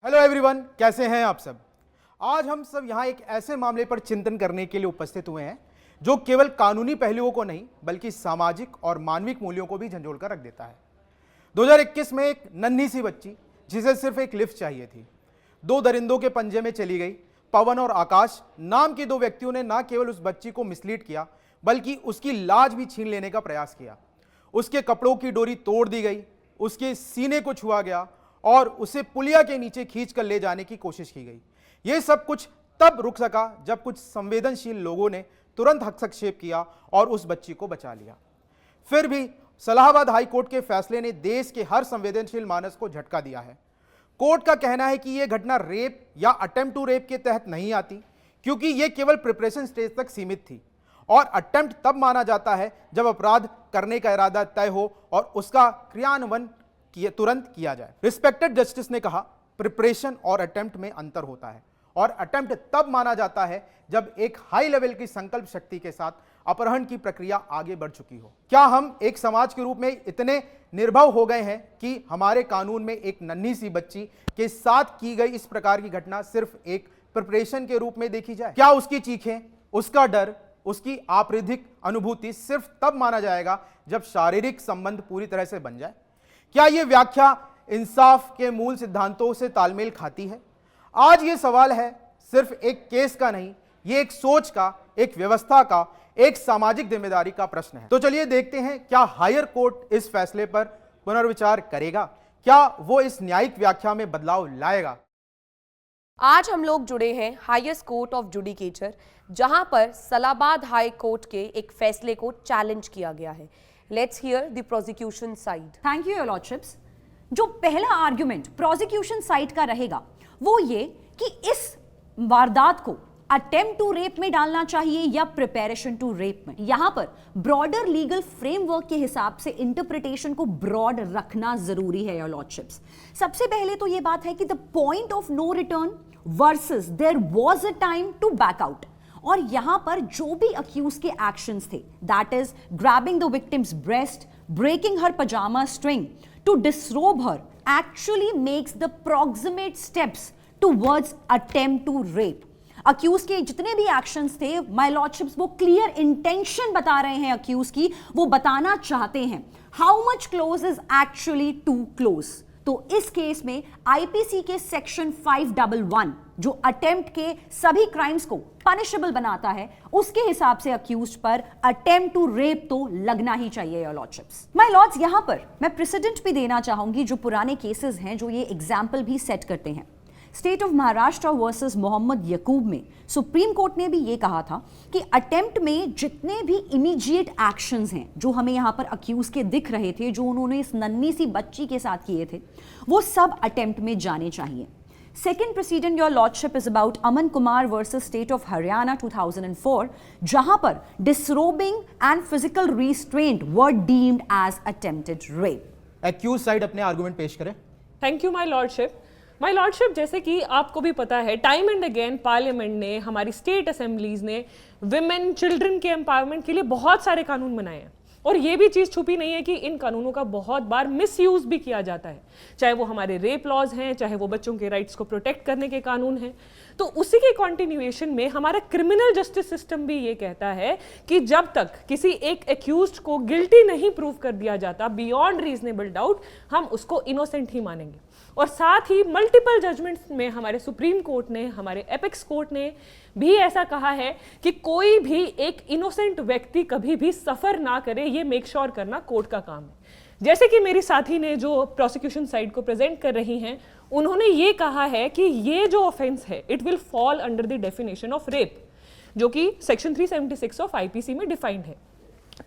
Hello everyone, कैसे हैं आप सब। आज हम सब यहाँ एक ऐसे मामले पर चिंतन करने के लिए उपस्थित हुए हैं जो केवल कानूनी पहलुओं को नहीं बल्कि सामाजिक और मानविक मूल्यों को भी झंझोड़ कर रख देता है। 2021 में एक नन्ही सी बच्ची जिसे सिर्फ एक लिफ्ट चाहिए थी, दो दरिंदों के पंजे में चली गई। पवन और आकाश नाम के दो व्यक्तियों ने न केवल उस बच्ची को मिसलीड किया बल्कि उसकी लाज भी छीन लेने का प्रयास किया। उसके कपड़ों की डोरी तोड़ दी गई, उसके सीने को छुआ गया और उसे पुलिया के नीचे खींच कर ले जाने की कोशिश की गई। यह सब कुछ तब रुक सका जब कुछ संवेदनशील लोगों ने तुरंत हस्तक्षेप किया और उस बच्ची को बचा लिया। फिर भी इलाहाबाद हाई कोर्ट के फैसले ने देश के हर संवेदनशील मानस को झटका दिया है। कोर्ट का कहना है कि यह घटना रेप या अटेम्प्ट टू रेप के तहत नहीं आती, क्योंकि यह केवल प्रिपरेशन स्टेज तक सीमित थी और अटेम्प्ट तब माना जाता है जब अपराध करने का इरादा तय हो और उसका क्रियान्वयन तुरंत किया जाए। रिस्पेक्टेड जस्टिस ने कहा, प्रिपरेशन और अटेम्प्ट में अंतर होता है और अटेम्प्ट तब माना जाता है जब एक हाई लेवल की संकल्प शक्ति के साथ अपहरण की प्रक्रिया आगे बढ़ चुकी हो। क्या हम एक समाज के रूप में इतने निर्भय हो गए हैं कि हमारे कानून में एक नन्ही सी बच्ची के साथ की गई इस प्रकार की घटना सिर्फ एक प्रिपरेशन के रूप में देखी जाए? क्या उसकी चीखें, उसका डर, उसकी आपराधिक अनुभूति सिर्फ तब माना जाएगा जब शारीरिक संबंध पूरी तरह से बन जाए? क्या यह व्याख्या इंसाफ के मूल सिद्धांतों से तालमेल खाती है? आज यह सवाल है सिर्फ एक केस का नहीं, यह एक सोच का, एक व्यवस्था का, एक सामाजिक जिम्मेदारी का प्रश्न है। तो चलिए देखते हैं, क्या हायर कोर्ट इस फैसले पर पुनर्विचार करेगा? क्या वो इस न्यायिक व्याख्या में बदलाव लाएगा? आज हम लोग जुड़े हैं हाईएस्ट कोर्ट ऑफ जुडिकेचर, जहां पर इलाहाबाद हाई कोर्ट के एक फैसले को चैलेंज किया गया है। Let's hear the prosecution side. Thank you your lordships. जो पहला आर्गुमेंट प्रोसिक्यूशन साइड का रहेगा वो ये कि इस वारदात को अटेम्प्ट टू रेप में डालना चाहिए या प्रिपरेशन टू रेप में। यहां पर ब्रॉडर लीगल फ्रेमवर्क के हिसाब से इंटरप्रिटेशन को ब्रॉड रखना जरूरी है योर लॉर्डशिप्स। सबसे पहले तो यह बात है कि the point of no return versus there was a time to back out, और यहां पर जो भी अक्यूज के एक्शंस थे, that is grabbing the victim's breast, breaking her pyjama string to disrobe her, actually makes the proximate steps towards attempt to rape. Accused के जितने भी एक्शंस थे माय लॉर्डशिप्स, वो क्लियर इंटेंशन बता रहे हैं अक्यूज की, वो बताना चाहते हैं how much close is actually to close. तो इस केस में आईपीसी के सेक्शन 511 जो अटेम्प्ट के सभी क्राइम्स को पनिशेबल बनाता है, उसके हिसाब से अक्यूज्ड पर अटेम्प्ट टू रेप तो लगना ही चाहिए योर लॉर्डशिप्स। माय लॉर्ड्स, यहां पर मैं प्रेसिडेंट भी देना चाहूंगी जो पुराने केसेस हैं जो ये एग्जाम्पल भी सेट करते हैं। State of Maharashtra versus Mohammad Yakub में सुप्रीम कोर्ट ने भी ये कहा था कि अटेम्प्ट में जितने भी इमीडिएट एक्शंस हैं जो हमें यहाँ पर अक्यूज के दिख रहे थे, जो उन्होंने इस नन्ही सी बच्ची के साथ किए थे, वो सब अटेम्प्ट में जाने चाहिए। Second precedent your lordship is about Aman Kumar versus state of Haryana 2004, जहां पर disrobing and physical restraint were deemed as attempted rape. Accused side अपने आर्गुमेंट पेश करें। Thank you my lordship. जैसे कि आपको भी पता है, टाइम एंड अगेन पार्लियामेंट ने, हमारी स्टेट असेंबलीज ने विमेन, चिल्ड्रन के एम्पावरमेंट के लिए बहुत सारे कानून बनाए हैं, और ये भी चीज़ छुपी नहीं है कि इन कानूनों का बहुत बार मिसयूज भी किया जाता है, चाहे वो हमारे रेप लॉज हैं, चाहे वो बच्चों के राइट्स को प्रोटेक्ट करने के कानून हैं। तो उसी के कॉन्टिन्यूएशन में हमारा क्रिमिनल जस्टिस सिस्टम भी ये कहता है कि जब तक किसी एक एक्यूज्ड को गिल्टी नहीं प्रूव कर दिया जाता बियॉन्ड रीजनेबल डाउट, हम उसको इनोसेंट ही मानेंगे। और साथ ही मल्टीपल जजमेंट्स में हमारे सुप्रीम कोर्ट ने, हमारे एपेक्स कोर्ट ने भी ऐसा कहा है कि कोई भी एक इनोसेंट व्यक्ति कभी भी सफर ना करे, ये मेक श्योर करना कोर्ट का काम है। जैसे कि मेरी साथी ने जो प्रोसिक्यूशन साइड को प्रेजेंट कर रही हैं, उन्होंने ये कहा है कि ये जो ऑफेंस है it will fall under the definition of rape, जो कि सेक्शन 376 ऑफ आईपीसी में डिफाइंड है।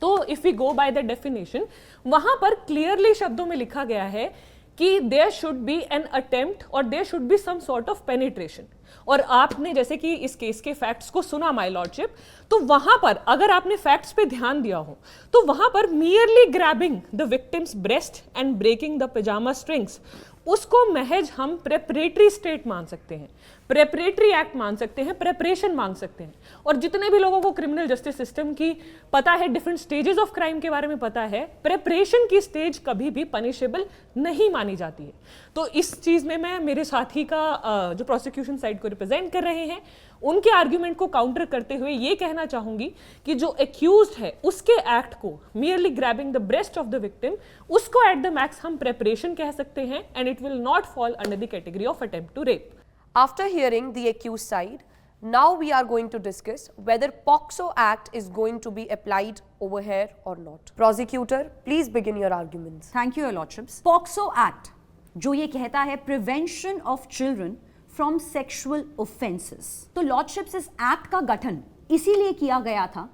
तो if we go by the definition, वहां पर क्लियरली शब्दों में लिखा गया है कि there should be an attempt और there should be some sort of penetration. और आपने जैसे कि इस केस के फैक्ट्स को सुना माय लॉर्डशिप, तो वहां पर अगर आपने फैक्ट्स पे ध्यान दिया हो तो वहां पर merely grabbing the victim's breast and breaking the pyjama strings, उसको महज हम प्रेपरेटरी स्टेट मान सकते हैं, प्रेपरेटरी एक्ट मान सकते हैं, प्रेपरेशन मान सकते हैं। और जितने भी लोगों को क्रिमिनल जस्टिस सिस्टम की पता है, डिफरेंट स्टेजेस ऑफ क्राइम के बारे में पता है, प्रेपरेशन की स्टेज कभी भी पनिशेबल नहीं मानी जाती है। तो इस चीज में मैं मेरे साथी का जो प्रोसिक्यूशन साइड को रिप्रेजेंट कर रहे हैं उनके आर्ग्यूमेंट को काउंटर करते हुए ये कहना चाहूंगी कि जो एक्यूज्ड है उसके एक्ट को, merely grabbing the breast of the victim, उसको एट द मैक्स हम प्रेपरेशन कह सकते हैं and it will not fall under the category of attempt to rape. After hearing the accused side, now we are going to discuss whether POCSO Act is going to be applied over here or not. Prosecutor, please begin your arguments. Thank you your lordships. POCSO act जो ये कहता है prevention of children from sexual offences, तो lordships इस act का गठन इसीलिए किया गया था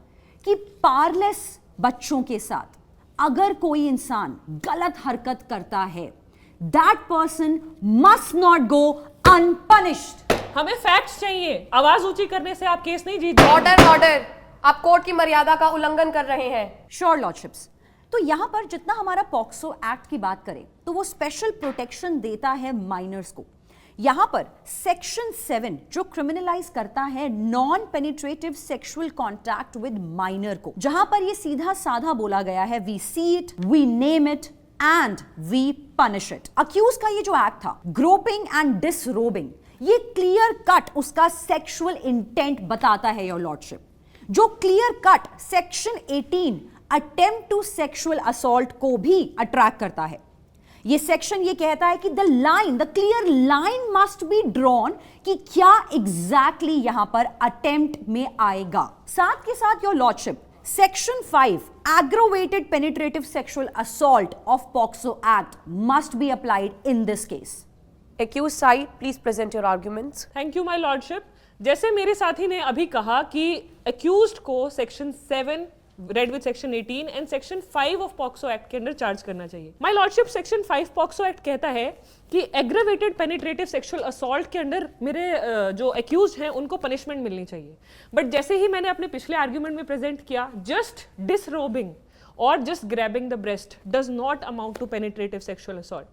कि पारलेस बच्चों के साथ अगर कोई इंसान गलत हरकत करता है, that person must not go unpunished. हमें फैक्ट्स चाहिए, आवाज ऊंची करने से आप केस नहीं जीत। ऑर्डर ऑर्डर, आप कोर्ट की मर्यादा का उल्लंघन कर रहे हैं। Sure lordships. तो यहां पर जितना हमारा पॉक्सो एक्ट की बात करें तो वो स्पेशल प्रोटेक्शन देता है माइनर्स को। यहां पर सेक्शन 7 जो क्रिमिनलाइज करता है non penetrative sexual contact with minor को, जहां पर ये सीधा साधा बोला गया है, we see it, we name it and we punish it. Accused का ये जो एक्ट था, ग्रोपिंग एंड डिसरोबिंग, ये क्लियर कट उसका सेक्सुअल इंटेंट बताता है योर लॉर्डशिप। जो clear cut section 18 attempt to sexual assault को भी अट्रैक्ट करता है। ये सेक्शन ये कहता है कि the clear line must be drawn कि क्या एग्जैक्टली यहां पर अटेम्प्ट में आएगा। साथ के साथ your lordship section 5 aggravated penetrative sexual assault of POCSO Act must be applied in this case. Accused side, please present your arguments. Thank you my lordship. जैसे मेरे साथी ने अभी कहा कि अक्यूज्ड को section 7 read with section 18 and section 5 of POCSO act के अंदर चार्ज करना चाहिए। My lordship, section 5 POCSO act कहता है कि एग्रेवेटेड पेनिट्रेटिव सेक्सुअल असॉल्ट के अंदर मेरे जो अक्यूज्ड हैं उनको पनिशमेंट मिलनी चाहिए। बट जैसे ही मैंने अपने पिछले आर्ग्यूमेंट में प्रेजेंट किया, जस्ट डिसरोबिंग और just grabbing the breast does not amount to penetrative sexual assault.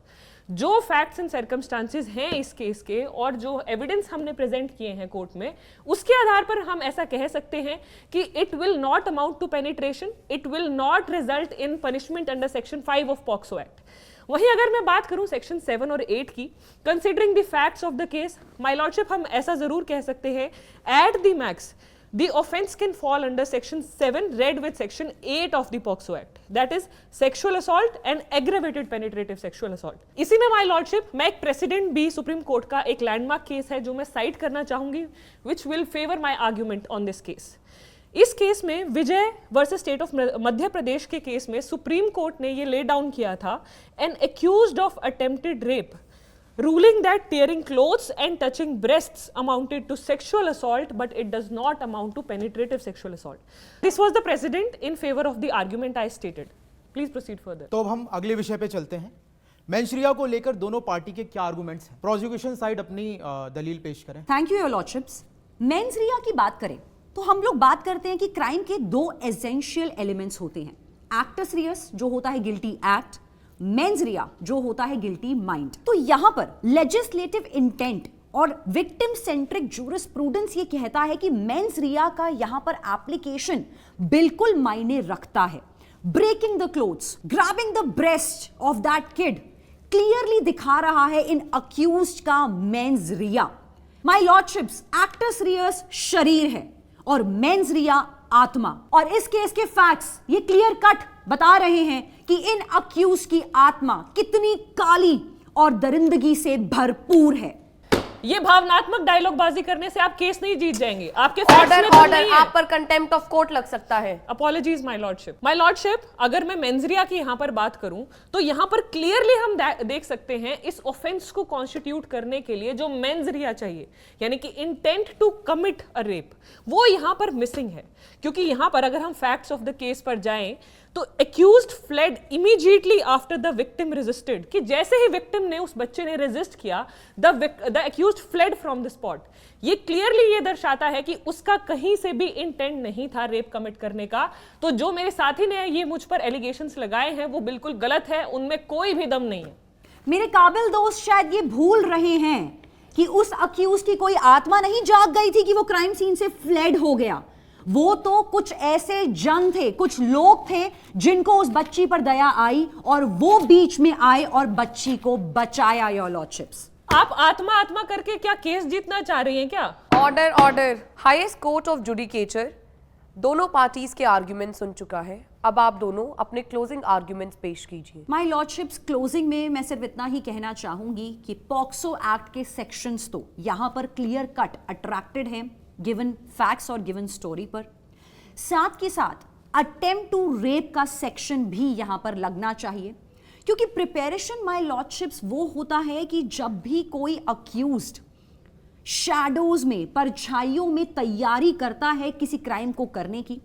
जो फैक्ट्स एंड सर्कमस्टांसेस हैं इस केस के और जो एविडेंस हमने प्रेजेंट किए हैं कोर्ट में, उसके आधार पर हम ऐसा कह सकते हैं कि it will not amount to penetration, it will not result in punishment under section 5 of POCSO act. वहीं अगर मैं बात करूं सेक्शन 7 और 8 की, considering the facts of the case, my lordship, हम ऐसा जरूर कह सकते हैं eight the max the offense can fall under section 7 read with section 8 of the POCSO Act, that is sexual assault and aggravated penetrative sexual assault. इसी में my lordship मैं एक प्रेसिडेंट भी सुप्रीम कोर्ट का एक लैंडमार्क केस है जो मैं साइट करना चाहूंगी, which will favor my argument on this case. इस केस में विजय versus state of Madhya Pradesh के केस में सुप्रीम कोर्ट ने ये ले डाउन किया था, N accused of attempted rape ruling that tearing clothes and touching breasts amounted to sexual assault, but it does not amount to penetrative sexual assault. This was the precedent in favor of the argument I stated. Please proceed further. तो अब हम अगले विषय पे चलते हैं। मेंशरिया को लेकर दोनों पार्टी के क्या आर्गुमेंट्स हैं? प्रोसिक्यूशन साइड अपनी दलील पेश करें। Thank you your lordships. Mens rea की बात करें तो हम लोग बात करते हैं कि क्राइम के 2 एसेंशियल एलिमेंट्स होते हैं, एक्टस रियस जो होता है गिल्टी एक्ट, मेंस रिया जो होता है गिल्टी माइंड। तो यहां पर लेजिस्लेटिव इंटेंट और विक्टिम सेंट्रिक जूरिस्प्रूडेंस ये कहता है कि मेंस रिया का यहां पर एप्लीकेशन बिल्कुल मायने रखता है। Breaking the clothes, grabbing the breast of that kid clearly दिखा रहा है इन अक्यूज्ड का mens rea. My lordships, actus reus शरीर है और मेंस रिया आत्मा, और इस केस के फैक्ट्स ये क्लियर कट बता रहे हैं कि इन अक्यूज की आत्मा कितनी काली और दरिंदगी से भरपूर है। ये भावनात्मक डायलॉगबाजी करने से आप केस नहीं जीत जाएंगे, आपके फैक्ट्स में दम नहीं है। आप पर कंटेम्प्ट ऑफ कोर्ट लग सकता है। Apologies my lordship. My lordship, अगर मैं मेंजरिया की यहां पर बात करूं तो यहां पर क्लियरली हम देख सकते हैं इस ऑफेंस को कॉन्स्टिट्यूट करने के लिए जो मेंजरिया चाहिए, यानी कि intent to commit a rape, वो यहां पर मिसिंग है। क्योंकि यहां पर अगर हम फैक्ट्स ऑफ द केस पर जाएं तो accused fled immediately after the victim resisted, कि जैसे ही विक्टिम ने, उस बच्चे ने रेजिस्ट किया, the accused fled from the spot. ये क्लियरली ये दर्शाता है कि उसका कहीं से भी इंटेंट नहीं था रेप कमिट करने का। तो जो मेरे साथी ने ये मुझ पर एलिगेशंस लगाए हैं वो बिल्कुल गलत है, उनमें कोई भी दम नहीं है। मेरे काबिल दोस्त शायद ये भूल रहे हैं कि उस अक्यूज की कोई आत्मा नहीं जाग गई थी कि वो क्राइम सीन से फ्लेड हो गया। वो तो कुछ ऐसे जन थे, कुछ लोग थे जिनको उस बच्ची पर दया आई और वो बीच में आए और बच्ची को बचाया। योर लॉर्डशिप्स, आप आत्मा आत्मा करके क्या केस जीतना चाह रही हैं क्या? Order order. Highest court of judicature दोनों पार्टीज के आर्ग्यूमेंट सुन चुका है। अब आप दोनों अपने क्लोजिंग आर्ग्यूमेंट्स पेश कीजिए। माय लॉर्डशिप्स, क्लोजिंग में मैं सिर्फ इतना ही कहना चाहूंगी कि पॉक्सो एक्ट के सेक्शंस तो यहां पर क्लियर कट अट्रैक्टेड हैं गिवन फैक्ट्स और गिवन स्टोरी पर। साथ के साथ अटेम्प्ट टू रेप का सेक्शन भी यहां पर लगना चाहिए, क्योंकि प्रिपरेशन माय लॉर्डशिप्स वो होता है कि जब भी कोई अक्यूज्ड शैडोज में, परछाइयों में तैयारी करता है किसी क्राइम को करने की,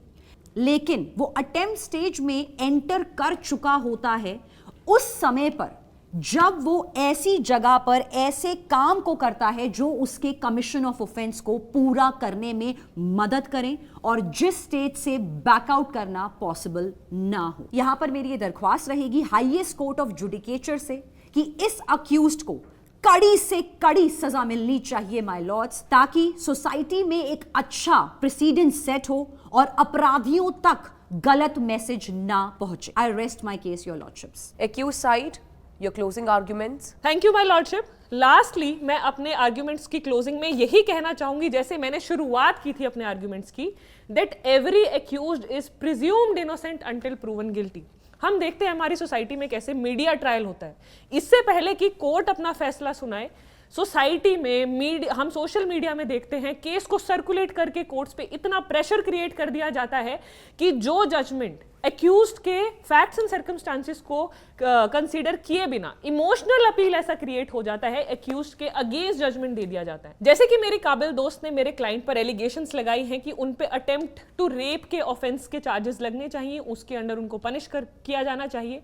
लेकिन वो अटेम्प्ट स्टेज में एंटर कर चुका होता है, उस समय पर जब वो ऐसी जगह पर ऐसे काम को करता है जो उसके कमीशन ऑफ ऑफेंस को पूरा करने में मदद करें और जिस स्टेज से बैकआउट करना पॉसिबल ना हो। यहां पर मेरी ये दरख्वास्त रहेगी हाईएस्ट कोर्ट ऑफ जुडिकेचर से कि इस अक्यूज्ड को कड़ी से कड़ी सजा मिलनी चाहिए माय लॉर्ड्स, ताकि सोसाइटी में एक अच्छा प्रेसिडेंस सेट हो और अपराधियों तक गलत मैसेज ना पहुंचे। I rest my case your lordships. Accused side, your closing arguments. Thank you my lordship. Lastly मैं अपने आर्ग्यूमेंट्स की क्लोजिंग में यही कहना चाहूंगी, जैसे मैंने शुरुआत की थी अपने आर्ग्यूमेंट्स की, that every accused is presumed innocent until proven guilty. हम देखते हैं हमारी सोसाइटी में कैसे मीडिया ट्रायल होता है। इससे पहले कि कोर्ट अपना फैसला सुनाए, सोसाइटी में मीडिया, हम सोशल मीडिया में देखते हैं केस को सर्कुलेट करके कोर्ट्स पे इतना प्रेशर क्रिएट कर दिया जाता है कि जो जजमेंट एक्यूज्ड के फैक्ट्स एंड सर्कमस्टांसेस को कंसीडर किए बिना इमोशनल अपील ऐसा क्रिएट हो जाता है, एक्यूज्ड के अगेंस्ट जजमेंट दे दिया जाता है। जैसे कि मेरी काबिल दोस्त ने मेरे क्लाइंट पर एलिगेशंस लगाई हैं कि उन पे अटेम्प्ट टू रेप के ऑफेंस के चार्जेस लगने चाहिए, उसके अंडर उनको पनिश किया जाना चाहिए।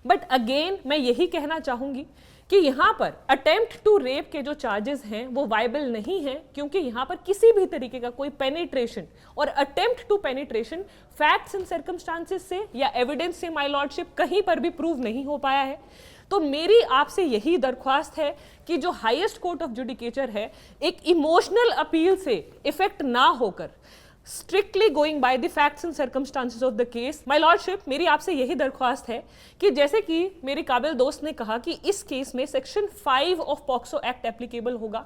बट अगेन मैं यही कहना चाहूंगी कि यहाँ पर अटेम्प्ट टू रेप के जो चार्जेस हैं वो वायबल नहीं है, क्योंकि यहाँ पर किसी भी तरीके का कोई पेनिट्रेशन और attempt to penetration facts and circumstances से या एविडेंस से माय लॉर्डशिप कहीं पर भी प्रूव नहीं हो पाया है। तो मेरी आपसे यही दरख्वास्त है कि जो हाईएस्ट कोर्ट ऑफ जुडिकेचर है, एक इमोशनल अपील से इफेक्ट ना होकर strictly going by the facts and circumstances of the case, my lordship मेरी आपसे यही दरख्वास्त है कि जैसे कि मेरे काबिल दोस्त ने कहा कि इस केस में section 5 of POCSO act applicable होगा,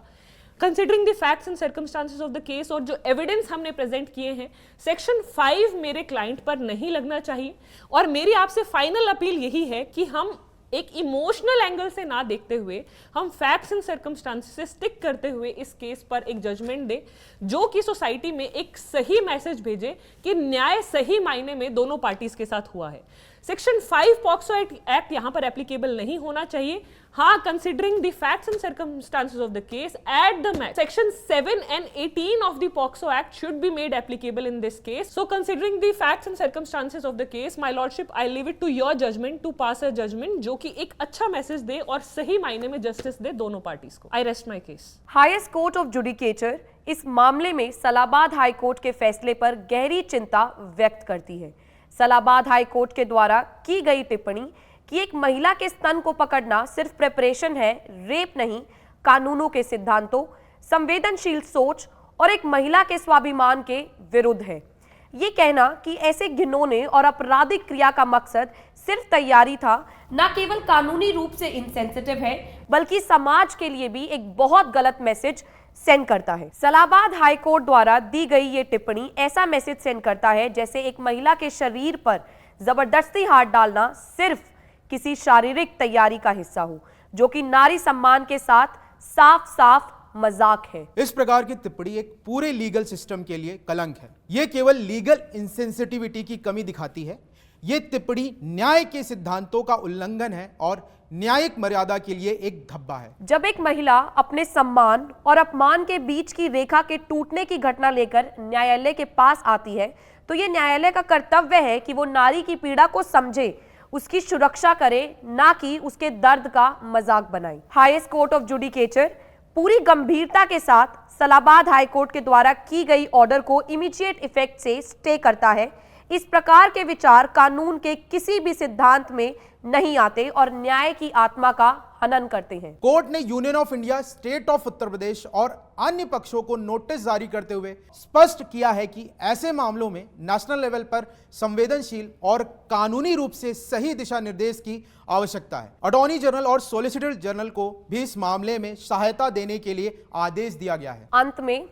considering the facts and circumstances of the case और जो एविडेंस हमने प्रेजेंट किए हैं, सेक्शन 5 मेरे क्लाइंट पर नहीं लगना चाहिए। और मेरी आपसे फाइनल अपील यही है कि हम एक इमोशनल एंगल से ना देखते हुए हम फैक्ट्स एंड सर्कमस्टांसेस से स्टिक करते हुए इस केस पर एक जजमेंट दे जो कि सोसाइटी में एक सही मैसेज भेजे कि न्याय सही मायने में दोनों पार्टीज के साथ हुआ है। सेक्शन 5 पॉक्सो एक्ट यहां पर एप्लीकेबल नहीं होना चाहिए। हाँ, considering the facts and circumstances of the case at the max section 7 and 18 of the POXO Act should be made applicable in this case. So considering the facts and circumstances of the case, my lordship, I leave it to your judgment to pass a judgment जो कि एक अच्छा message दे और सही मायने में justice दे दोनों parties को। I rest my case. Highest court of judicature इस मामले में सलाबाद हाई कोर्ट के फैसले पर गहरी चिंता व्यक्त करती है। सलाबाद हाई कोर्ट के द्वारा की गई टिप्पणी कि एक महिला के स्तन को पकड़ना सिर्फ प्रिपरेशन है, रेप नहीं, कानूनों के सिद्धांतों, संवेदनशील सोच और एक महिला के स्वाभिमान के विरुद्ध है। ये कहना कि ऐसे घिनौने और आपराधिक क्रिया का मकसद सिर्फ तैयारी था, न केवल कानूनी रूप से इनसेंसिटिव है बल्कि समाज के लिए भी एक बहुत गलत मैसेज सेंड करता है। सलाबाद हाई कोर्ट द्वारा दी गई ये टिप्पणी ऐसा मैसेज सेंड करता है जैसे एक महिला के शरीर पर जबरदस्ती हाथ डालना सिर्फ किसी शारीरिक तैयारी का हिस्सा हो, जो कि नारी सम्मान के साथ साफ साफ मजाक है। इस प्रकार की टिप्पणी एक पूरे लीगल सिस्टम के लिए कलंक है। यह केवल लीगल इंसेंसिटिविटी की कमी दिखाती है। यह टिप्पणी न्याय के सिद्धांतों का उल्लंघन है और न्यायिक मर्यादा के लिए एक धब्बा है। जब एक महिला अपने सम्मान और अपमान के बीच की रेखा के टूटने की घटना लेकर न्यायालय के पास आती है, तो यह न्यायालय का कर्तव्य है कि वो नारी की पीड़ा को समझे, उसकी सुरक्षा करे, ना कि उसके दर्द का मजाक बनाए। हाईएस्ट कोर्ट ऑफ जुडिकेचर पूरी गंभीरता के साथ सलाबाद हाई कोर्ट के द्वारा की गई ऑर्डर को इमीडिएट इफेक्ट से स्टे करता है। इस प्रकार के विचार कानून के किसी भी सिद्धांत में नहीं आते और न्याय की आत्मा का हनन करते हैं। कोर्ट ने union of India, state of Uttar Pradesh और अन्य पक्षों को नोटिस जारी करते हुए स्पष्ट किया है कि ऐसे मामलों में नेशनल लेवल पर संवेदनशील और कानूनी रूप से सही दिशा निर्देश की आवश्यकता है। अटॉर्नी जनरल और सॉलिसिटर जनरल को भी इस मामले में सहायता देने के लिए आदेश दिया गया है। अंत में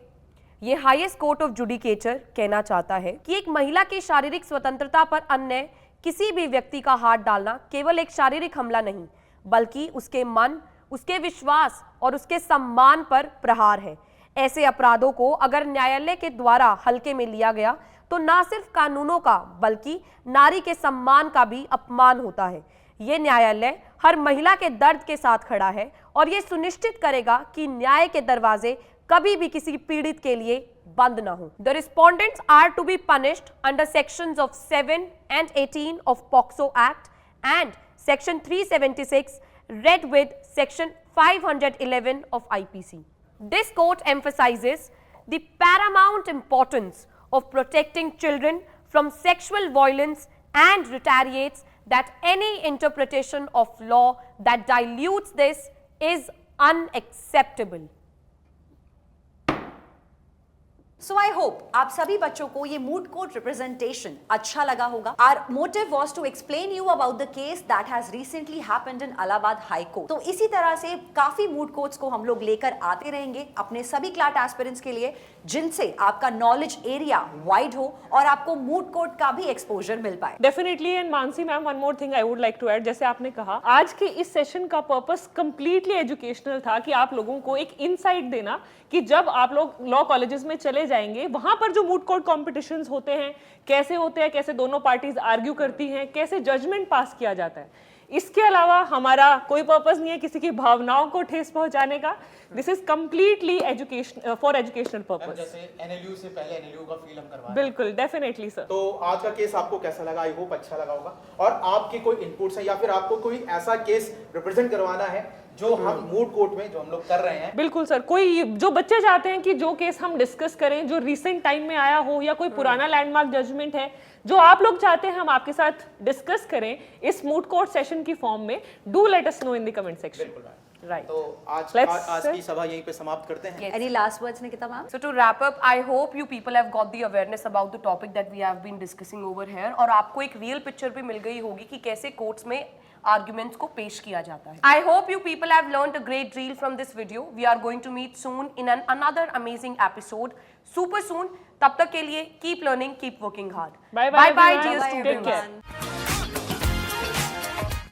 ये हाईएस्ट कोर्ट ऑफ जुडिकेचर कहना चाहता है कि एक महिला की शारीरिक स्वतंत्रता पर अन्य किसी भी व्यक्ति का हाथ डालना केवल एक शारीरिक हमला नहीं, बल्कि उसके मन, उसके विश्वास और उसके सम्मान पर प्रहार है। ऐसे अपराधों को अगर न्यायालय के द्वारा हल्के में लिया गया तो न सिर्फ कानूनों का बल्कि नारी के सम्मान का भी अपमान होता है। ये न्यायालय हर महिला के दर्द के साथ खड़ा है और ये सुनिश्चित करेगा कि न्याय के दरवाजे कभी भी किसी पीड़ित के लिए बंद ना हो। The respondents are to be punished under sections of 7 and 18 of POCSO Act and section 376 read with section 511 of IPC. This court emphasizes the paramount importance of protecting children from sexual violence and reiterates that any interpretation of law that dilutes this is unacceptable. So I hope आप सभी बच्चों को ये moot court representation अच्छा लगा होगा। Our motive was to explain you about the case that has recently happened in Allahabad High Court. तो इसी तरह से काफी moot courts को हम लोग लेकर आते रहेंगे अपने सभी क्लर्क एस्पिरेंट्स के लिए, जिनसे आपका नॉलेज एरिया वाइड हो और आपको moot court का भी एक्सपोजर मिल पाए। Definitely. And Mansi ma'am, one more thing I would like to add, जैसे आपने कहा आज के इस सेशन का पर्पस कंप्लीटली एजुकेशनल था कि आप लोगों को एक इनसाइट देना कि जब आप लोग लॉ कॉलेजेस में चले जाएंगे वहां पर जो मूट कोर्ट कॉम्पिटिशन्स होते हैं कैसे दोनों पार्टीज आर्ग्यू करती हैं, कैसे जजमेंट पास किया जाता है। इसके अलावा हमारा कोई पर्पस नहीं है किसी की भावनाओं को ठेस पहुंचाने का। This is completely education for educational purpose. जैसे एनएलयू से पहले एनएलयू का फील हम करवा रहे हैं। बिल्कुल, डेफिनेटली सर। तो आज का केस आपको कैसा लगा? आई होप अच्छा लगा होगा। और आपके कोई इनपुट्स हैं या फिर आपको कोई ऐसा केस रिप्रेजेंट करवाना है जो हम मूट कोर्ट में जो हम लोग कर रहे हैं? बिल्कुल सर, कोई जो बच्चे चाहते हैं कि जो केस हम डिस्कस करें जो रिसेंट टाइम में आया हो या कोई पुराना लैंडमार्क जजमेंट है जो आप लोग चाहते हैं हम आपके साथ डिस्कस करें इस मूट कोर्ट सेशन की फॉर्म में, do let us know in the comment section. Right. तो आज की सभा यहीं पे समाप्त करते हैं। Any last words, Nikita ma'am? So to wrap up, I hope you people have got the awareness about the topic that we have been discussing over here और आपको एक real picture भी मिल गई होगी कि कैसे कोर्ट्स में arguments को पेश किया जाता है। I hope you people have learned a great deal from this video. We are going to meet soon in another amazing episode, super soon. तब तक के लिए keep learning, keep working hard. Bye bye, dear students. Take care.